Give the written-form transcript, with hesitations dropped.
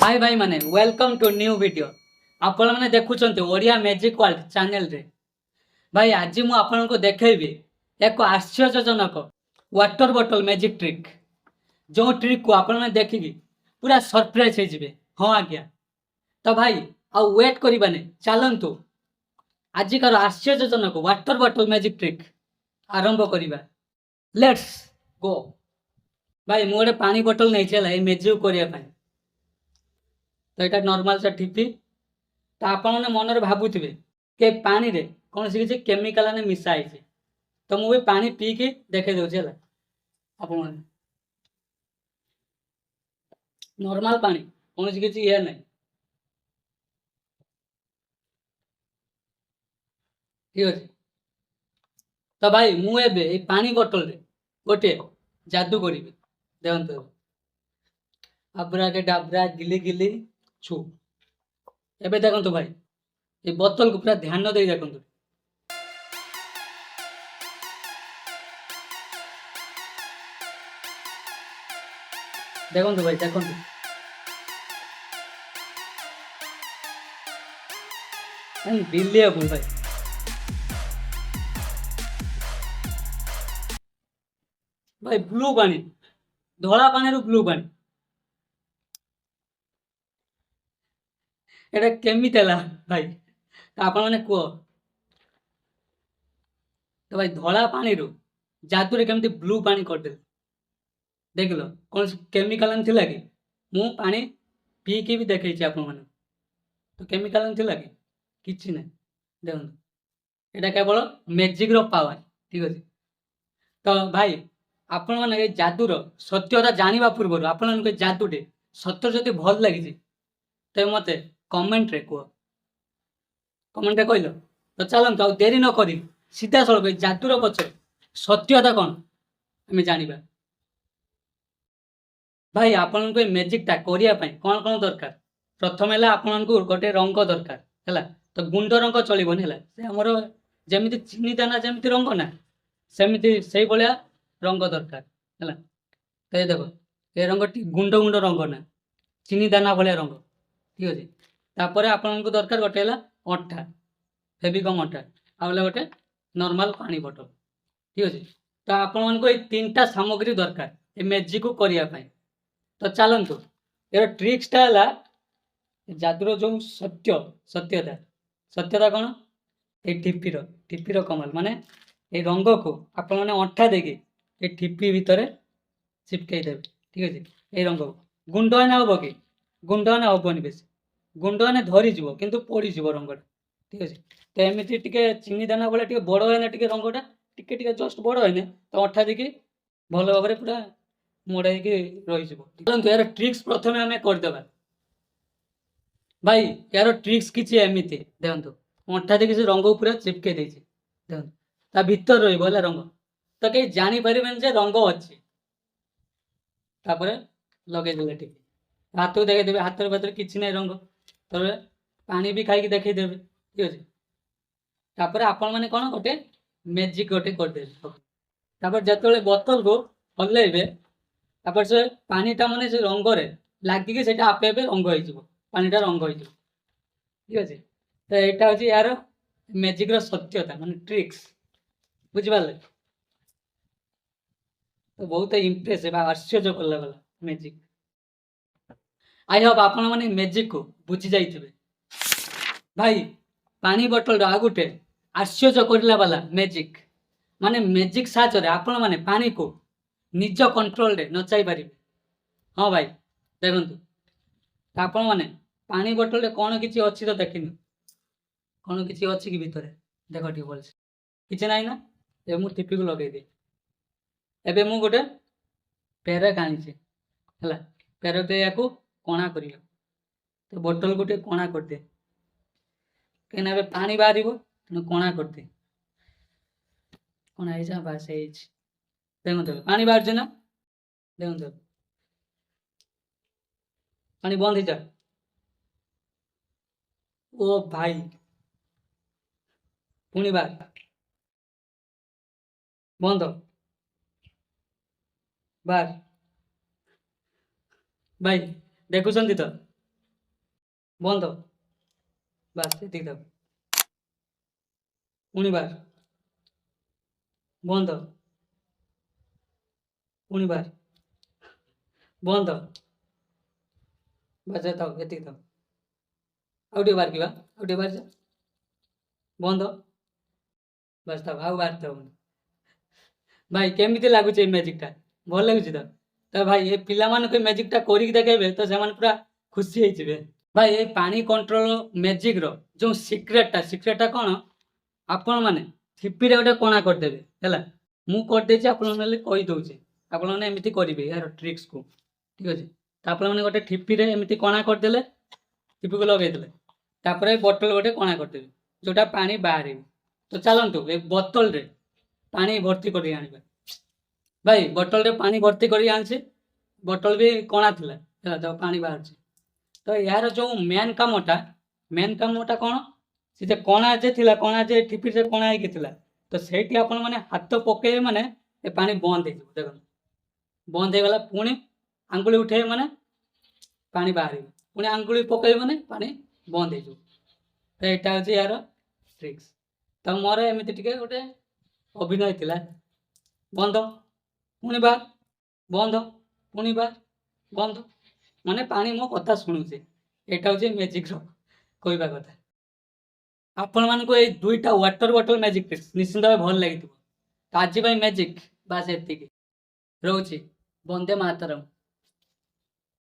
हाय भाई माने welcome to new video. आपण माने देखुचंते ओडिया मैजिक वर्ल्ड चैनल रे। भाई आज मु आपण को देखेबी एक आश्चर्यजनक वाटर बॉटल मैजिक ट्रिक। जो ट्रिक को आपण माने देखिकी पूरा सरप्राइज हो जिवे। हां आज्ञा तो भाई आ वेट करिबाने चलंतु आजिकार आश्चर्यजनक वाटर बॉटल मैजिक ट्रिक आरंभ करिबा। Let's go. भाई मु गोटे पानी बोतल नहीं चला ए मैजिक करिया पाई। तो यहाँ नॉर्मल सा ठीपी तो आपण मन भावुवे कि पानी रे कौन सी किसी केमिकल ने मिसाई तो मुझे पानी पी के देखे दूसरी है आप नॉर्मल पानी कौन सी किसी ये नहीं ठीक अच्छे। तो भाई मुझे पानी बोतल रे गोटे जादू करी देखो आब्रा के डाबरा गिली गिली छू एबे देखो भाई ये बोतल को पूरा ध्यान दे देखो देखो भाई देखो बिलिएबल भाई भाई ब्लू पानी धला पानी रू ब्लू पानी एटा केमी भाई तो आपण मैंने कह तो भाई धला पानी रू जादू रे केमती ब्लू पानी करदे देख लो कौन केमिकल थिला कि मु पानी पी के भी देखे आपण मैंने तो केमिकल थिला कि किछि नै देखो एटा केवल मैजिक रो पावर ठीक अछि। तो भाई आपण मैंने जादूर सत्यता जानिबा पूर्व आपण जादूटे सत्य जदि भल लगी तो मत कमेंट रे कह कमेंट रे कहल तो चलत आ देरी न करी सीधा सड़क जादूर पछे सत्यता कौन आम जानिबा। भाई आपण को मैजिकटा करने कौन कौन दरकार प्रथम है आपन को गोटे रंग दरकार है तो गुंड रंग चलबनी है से आमर जमी चीनी दाना जमी रंग ना सेमती से भाया रंग दरकार है तो ये देख ये रंग गुंड गुंड रंग ना चीनी दाना भाया रंग ठीक अच्छे। तापर आपन को दरकार गोटे है अठा फेविकम अठा आ गोटे नॉर्मल पानी बोतल ठीक अच्छे। तो आपण को तीन टा सामग्री दरकार ये मैजिक को करने तो चलतु यार ट्रिक्सटा है जादूर जो सत्यता सत्यता कौन ये ठिपीर कमाल माने ये रंग को आप अठा देके ये ठिपी भितर चिपकई देवे ठीक अच्छे। ये रंग को गुंड आने हम कि गुंड आने हेनी बेस गुंड आने धरीज कि पड़ीज रंगटा ठीक अच्छे। तो एमती टे चीनी दाना भाई बड़ है टे रंगटा टे जस्ट बड़ है तो अठा देके भल भाव पूरा मोड़ाई रही यार ट्रिक्स प्रथम आम करदे भाई यार ट्रिक्स किसी एमती देखो अठा देखिए से रंग पूरा चिपके देखो ता भीतर रहा रंग तो कहीं जापर रंग अच्छी लगे टी हाथ को देखेदेवे हाथ भातर किसी ना रंग तो पानी भी खाई देखेदेवे ठीक अच्छे। तापर आपण मैंने कौन गोटे मैजिक गोटे करदे जो बोतल को हल्ले तापर से पानीटा माने से रंग लगिकी से आपे आपे रंग हो पानीटा रंग हो ठीक अच्छे। तो यहाँ हूँ यार मैजिक सत्यता मान ट्रिक्स बुझिपारे तो बहुत इम्प्रेसिव आश्चर्य कला वाला मैजिक। आई होप आपण मैंने मैजिक को बुझी जाइए भाई पानी बोतल आ गोटे आश्चर्य करला वाला मैजिक माने मैजिक साहाय्य आपण मैंने पानी को निज कंट्रोल रे नचाई पारे। हाँ भाई देखो आपण मैंने पानी बोतल रे कौन किसी अच्छी तो देखनी कौन किसी अच्छी कि भितर देख टी भल किसी ना ना ये मुझे टीपी को लगे दी एबे मु गोटे पेरेक आनी है पेरेक या कणा कर तो बोतल गोटे कणा करदे कहीं पानी बाहर कणा करदे कणा है बास देखो पानी बाहर ना देखो पानी बंद हो जाए ओ भाई पुणी बाहर बंद बाहर भाई देखुं तो ବନ୍ଦ। ବାସ୍ ଏତିକି ଥାଉ। ପୁଣି ବାର। ବନ୍ଦ। ପୁଣି ବାର। ବନ୍ଦ। ବାସ୍ ଥାଉ ଏତିକି ଥାଉ। ଆଉ ଟିକେ ବାର କିବା ଆଉ ଟିକେ ବାର ବନ୍ଦ। ବାସ୍ ଥାଉ ଆଉ ବାର ଥାଉ। ଭାଇ କେମିତି ଲାଗୁଛି ଏଇ ମ୍ୟାଜିକଟା? ଭଲ ଲାଗୁଛି ତ? ତ ଭାଇ ଏ ପିଲାମାନଙ୍କୁ ଏ ମ୍ୟାଜିକଟା କରିକି ଦେଖେଇବେ ତ ସେମାନେ ପୁରା ଖୁସି ହେଇଯିବେ। ଭାଇ ଏ ପାଣି କଣ୍ଟ୍ରୋଲ ମ୍ୟାଜିକର ଯୋଉ ସିକ୍ରେଟଟା କଣ? ଆପଣମାନେ ଠିପିରେ ଗୋଟେ କଣା କରିଦେବେ ହେଲା। ମୁଁ କରିଦେଇଛି, ଆପଣମାନେ ହେଲେ କହିଦଉଛି। ଆପଣମାନେ ଏମିତି କରିବେ ଏହାର ଟ୍ରିକ୍ସକୁ, ଠିକ ଅଛି? ତ ଆପଣମାନେ ଗୋଟେ ଠିପିରେ ଏମିତି କଣା କରିଦେଲେ, ଠିପିକୁ ଲଗେଇଦେଲେ, ତାପରେ ବୋତଲ ଗୋଟେ କଣା କରିଦେବେ ଯୋଉଟା ପାଣି ବାହାରିବ। ତ ଚାଲନ୍ତୁ ଏ ବୋତଲରେ ପାଣି ଭର୍ତ୍ତି କରି ଆଣିବା। ଭାଇ ବୋତଲରେ ପାଣି ଭର୍ତ୍ତି କରି ଆଣିଛି, ବୋତଲ ବି କଣା ଥିଲା ହେଲା, ତ ପାଣି ବାହାରୁଛି। ତ ଏହାର ଯୋଉ ମେନ୍ କାମଟା କ'ଣ? ସେ ଯେ କଣା ଯେ ଥିଲା, କଣା ଯେ ଠିପିରେ କଣା ହେଇକି ଥିଲା, ତ ସେଇଠି ଆପଣ ମାନେ ହାତ ପକେଇବେ ମାନେ ଏ ପାଣି ବନ୍ଦ ହେଇଯିବ। ଦେଖନ୍ତୁ ବନ୍ଦ ହେଇଗଲା। ପୁଣି ଆଙ୍ଗୁଳି ଉଠେଇବେ ମାନେ ପାଣି ବାହାରିବ। ପୁଣି ଆଙ୍ଗୁଳି ପକେଇବେ ମାନେ ପାଣି ବନ୍ଦ ହେଇଯିବ। ତ ଏଇଟା ହଉଛି ଏହାର ଟ୍ରିକ୍ସ। ତ ମୋର ଏମିତି ଟିକେ ଗୋଟେ ଅଭିନୟ ଥିଲା। ବନ୍ଦ, ପୁଣି ବାର, ବନ୍ଦ, ପୁଣି ବାର, ବନ୍ଦ, ମାନେ ପାଣି ମୋ କଥା ଶୁଣୁଛି। ଏଇଟା ହଉଛି ମ୍ୟାଜିକର କହିବା କଥା। ଆପଣମାନଙ୍କୁ ଏଇ ଦୁଇଟା ୱାଟର ବୋଟଲ ମ୍ୟାଜିକ ଟ୍ରିକ୍ସ ନିଶ୍ଚିନ୍ତ ଭାବେ ଭଲ ଲାଗିଥିବ। ତ ଆଜି ପାଇଁ ମ୍ୟାଜିକ ବାସ୍ ଏତିକି। ରହୁଛି। ବନ୍ଦେ ମାତରମ୍।